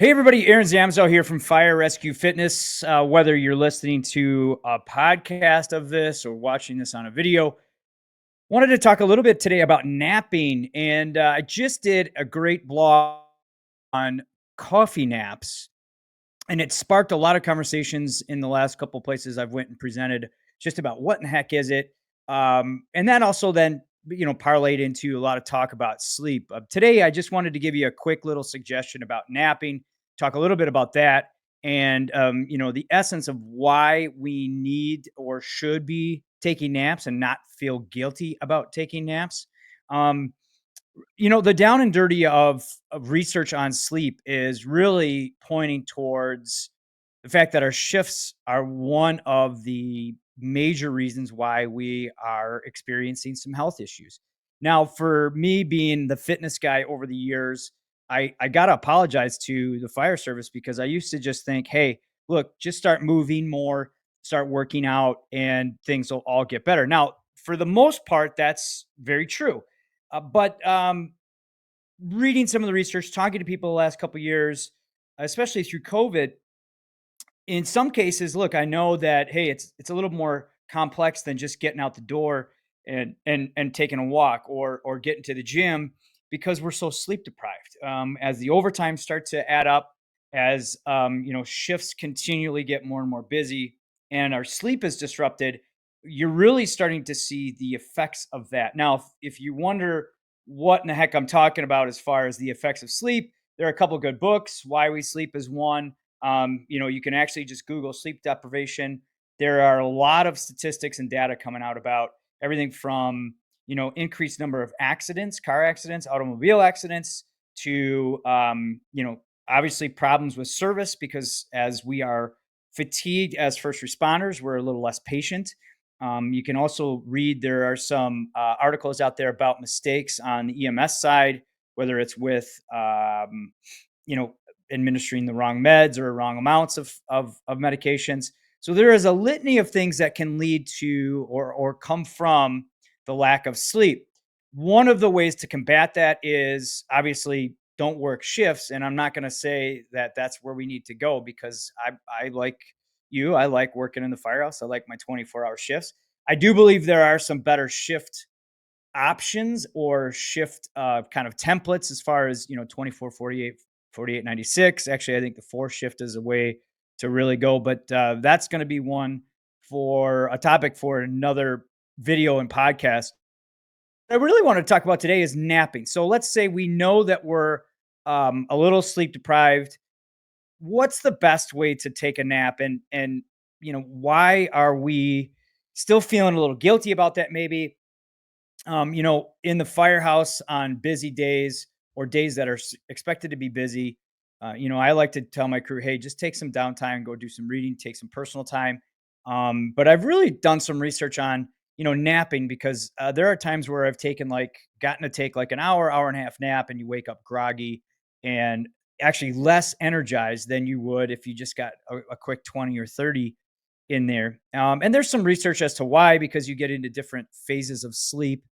Hey everybody, Aaron Zamzow here from Fire Rescue Fitness. Whether you're listening to a podcast of this or watching this on a video, wanted to talk a little bit today about napping. And I just did a great blog on coffee naps, and it sparked a lot of conversations in the last couple places I've went and presented just about what in the heck is it. And that also then parlayed into a lot of talk about sleep. Today, I just wanted to give you a quick little suggestion about napping, talk a little bit about that, and the essence of why we need or should be taking naps and not feel guilty about taking naps. Um, the down and dirty of research on sleep is really pointing towards the fact that our shifts are one of the major reasons why we are experiencing some health issues. Now, for me being the fitness guy over the years, I got to apologize to the fire service because I used to just think, hey, look, just start moving more, start working out, and things will all get better. Now, for the most part, that's very true. But reading some of the research, talking to people the last couple of years, especially through COVID, in some cases, look, I know that hey, it's a little more complex than just getting out the door and taking a walk or getting to the gym because we're so sleep deprived. As the overtime starts to add up, as shifts continually get more and more busy, and our sleep is disrupted, you're really starting to see the effects of that. Now, if you wonder what in the heck I'm talking about as far as the effects of sleep, there are a couple good books. Why We Sleep is one. You can actually just Google sleep deprivation. There are a lot of statistics and data coming out about everything from, increased number of accidents, car accidents, automobile accidents, to, obviously problems with service because as we are fatigued as first responders, we're a little less patient. You can also read, there are some articles out there about mistakes on the EMS side, whether it's with, you know, administering the wrong meds or wrong amounts of medications. So there is a litany of things that can lead to or come from the lack of sleep. One of the ways to combat that is obviously don't work shifts. And I'm not going to say that that's where we need to go because I like you. I like working in the firehouse. I like my 24-hour shifts. I do believe there are some better shift options or shift kind of templates as far as 24, 48, 48, 96. Actually, I think the four shift is a way to really go, but that's going to be one for a topic for another video and podcast. I really want to talk about today is napping. So let's say we know that we're a little sleep deprived. What's the best way to take a nap, and why are we still feeling a little guilty about that maybe? In the firehouse on busy days or days that are expected to be busy, I like to tell my crew, hey, just take some downtime, go do some reading, take some personal time. But I've really done some research on, napping because there are times where I've gotten to take like an hour and a half nap, and you wake up groggy and actually less energized than you would if you just got a quick 20 or 30 in there. And there's some research as to why, because you get into different phases of sleep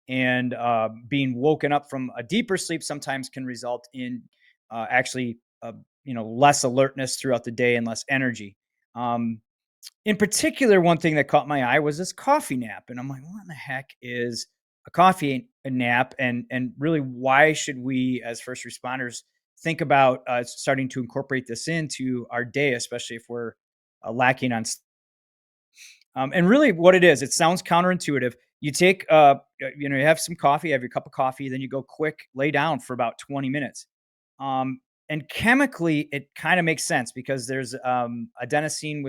and being woken up from a deeper sleep sometimes can result in actually less alertness throughout the day and less energy. In particular, one thing that caught my eye was this coffee nap, and I'm like, what in the heck is a coffee nap, and really why should we as first responders think about starting to incorporate this into our day, especially if we're lacking on and really what it is, it sounds counterintuitive. You take, you have some coffee, have your cup of coffee, then you go quick, lay down for about 20 minutes. And chemically, it kind of makes sense because there's adenosine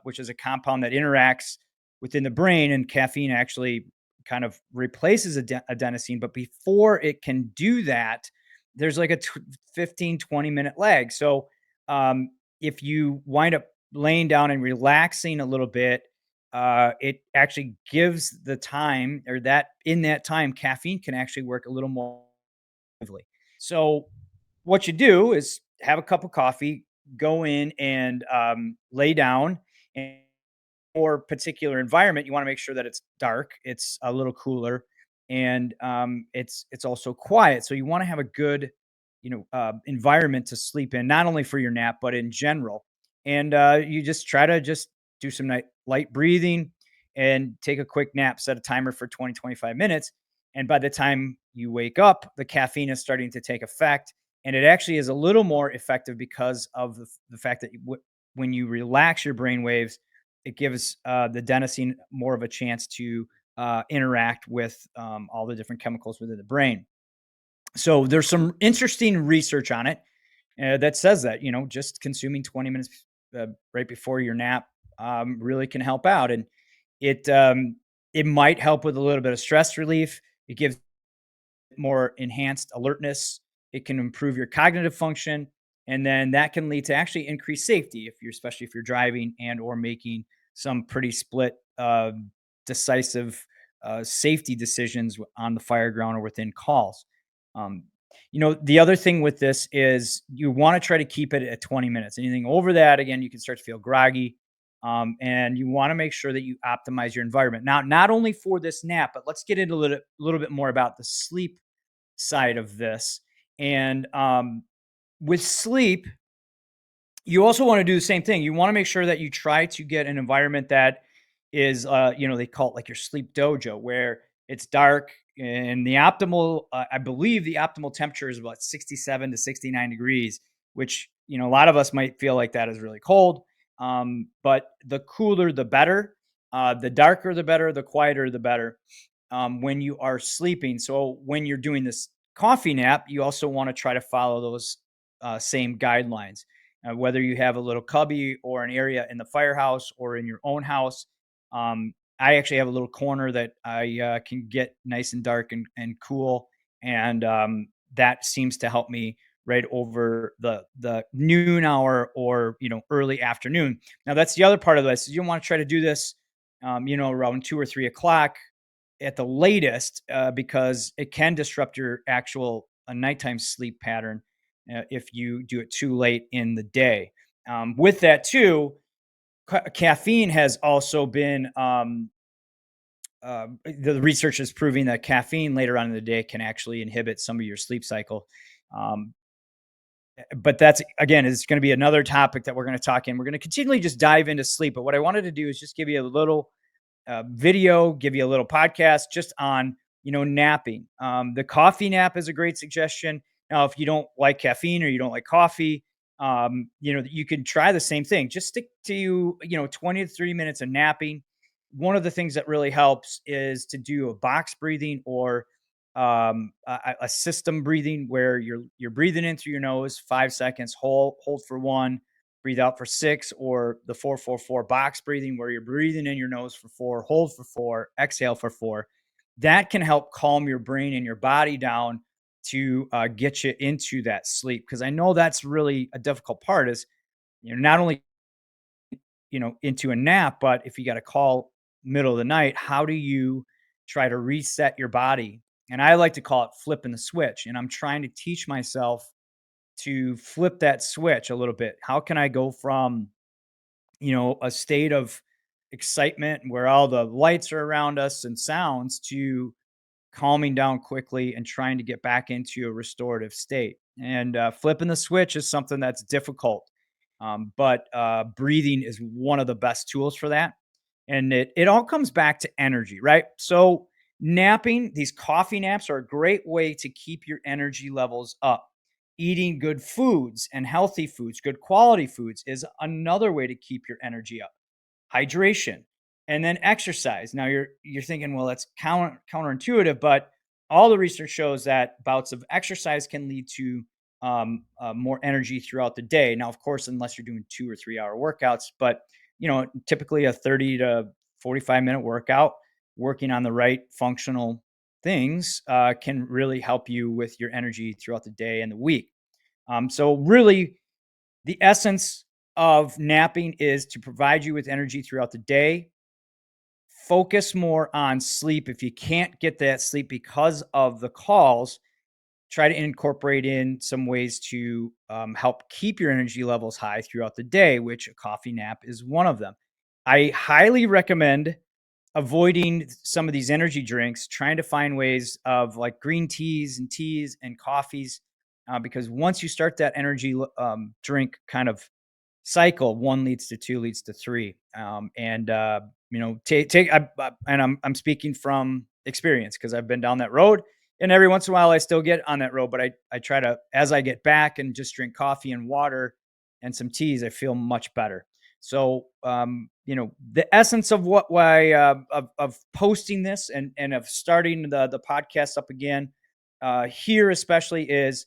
which is a compound that interacts within the brain, and caffeine actually kind of replaces adenosine. But before it can do that, there's like a 15, 20-minute lag. So if you wind up laying down and relaxing a little bit, it actually gives the time, or that in that time, caffeine can actually work a little more effectively. So, what you do is have a cup of coffee, go in and lay down. And for particular environment, you want to make sure that it's dark, it's a little cooler, and it's also quiet. So you want to have a good, environment to sleep in, not only for your nap, but in general. And you just try to just do some light breathing and take a quick nap, set a timer for 20, 25 minutes. And by the time you wake up, the caffeine is starting to take effect. And it actually is a little more effective because of the fact that when you relax your brain waves, it gives the adenosine more of a chance to interact with all the different chemicals within the brain. So there's some interesting research on it that says that just consuming 20 minutes right before your nap really can help out, and it it might help with a little bit of stress relief. It gives more enhanced alertness. It can improve your cognitive function, and then that can lead to actually increased safety if you're, especially if you're driving and or making some pretty split, decisive safety decisions on the fire ground or within calls. Um, the other thing with this is you want to try to keep it at 20 minutes. Anything over that, again, you can start to feel groggy. And you want to make sure that you optimize your environment. Now, not only for this nap, but let's get into a little bit more about the sleep side of this. And with sleep, you also want to do the same thing. You want to make sure that you try to get an environment that is, they call it like your sleep dojo, where it's dark and the optimal, I believe the optimal temperature is about 67 to 69 degrees, which, a lot of us might feel like that is really cold. But the cooler, the better. The darker, the better. The quieter, the better when you are sleeping. So when you're doing this coffee nap, you also want to try to follow those same guidelines. Whether you have a little cubby or an area in the firehouse or in your own house, I actually have a little corner that I can get nice and dark and cool, and that seems to help me right over the noon hour or early afternoon. Now that's the other part of this. You want to try to do this, around 2 or 3 o'clock at the latest, because it can disrupt your actual nighttime sleep pattern if you do it too late in the day. With that too, caffeine has also been the research is proving that caffeine later on in the day can actually inhibit some of your sleep cycle. Um, but that's, again, is going to be another topic that we're going to talk in. We're going to continually just dive into sleep. But what I wanted to do is just give you a little video, give you a little podcast just on, napping. The coffee nap is a great suggestion. Now, if you don't like caffeine or you don't like coffee, you can try the same thing. Just stick to, 20 to 30 minutes of napping. One of the things that really helps is to do a box breathing or a system breathing where you're breathing in through your nose 5 seconds, hold for one, breathe out for six, or the 4-4-4 box breathing where you're breathing in your nose for four, hold for four, exhale for four. That can help calm your brain and your body down to get you into that sleep. Because I know that's really a difficult part is, not only, into a nap, but if you got a call middle of the night, how do you try to reset your body? And I like to call it flipping the switch. And I'm trying to teach myself to flip that switch a little bit. How can I go from, a state of excitement where all the lights are around us and sounds to calming down quickly and trying to get back into a restorative state? And flipping the switch is something that's difficult. But breathing is one of the best tools for that. And it all comes back to energy, right? So napping, these coffee naps are a great way to keep your energy levels up. Eating good foods and healthy foods, good quality foods is another way to keep your energy up. Hydration, and then exercise. Now you're thinking, well, that's counterintuitive, but all the research shows that bouts of exercise can lead to more energy throughout the day. Now, of course, unless you're doing 2 or 3 hour workouts, but typically a 30 to 45-minute workout, working on the right functional things can really help you with your energy throughout the day and the week. So really, the essence of napping is to provide you with energy throughout the day. Focus more on sleep. If you can't get that sleep because of the calls, try to incorporate in some ways to help keep your energy levels high throughout the day, which a coffee nap is one of them. I highly recommend avoiding some of these energy drinks, trying to find ways of like green teas and coffees because once you start that energy drink kind of cycle, one leads to two, leads to three. And and I'm speaking from experience because I've been down that road. And every once in a while, I still get on that road, but I try to, as I get back and just drink coffee and water and some teas, I feel much better. So, the essence of what why of posting this and of starting the podcast up again here especially is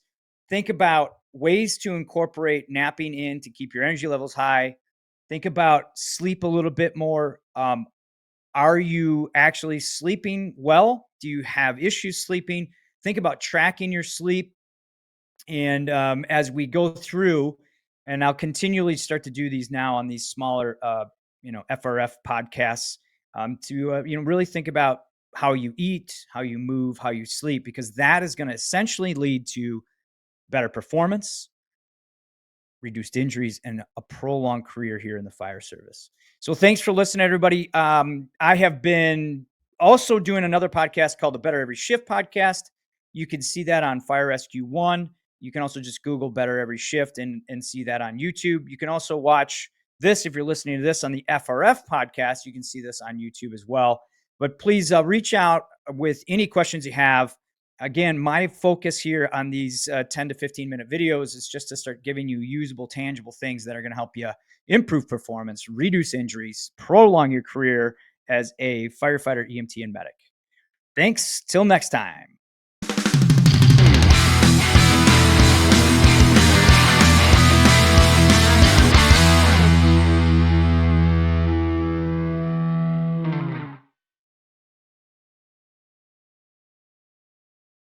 think about ways to incorporate napping in to keep your energy levels high. Think about sleep a little bit more. Are you actually sleeping well? Do you have issues sleeping? Think about tracking your sleep. And as we go through, and I'll continually start to do these now on these smaller, FRF podcasts to, really think about how you eat, how you move, how you sleep, because that is going to essentially lead to better performance, reduced injuries, and a prolonged career here in the fire service. So thanks for listening, everybody. I have been also doing another podcast called the Better Every Shift podcast. You can see that on Fire Rescue One. You can also just Google Better Every Shift and see that on YouTube. You can also watch this if you're listening to this on the FRF podcast. You can see this on YouTube as well. But please reach out with any questions you have. Again, my focus here on these 10 to 15-minute videos is just to start giving you usable, tangible things that are going to help you improve performance, reduce injuries, prolong your career as a firefighter, EMT, and medic. Thanks. Till next time.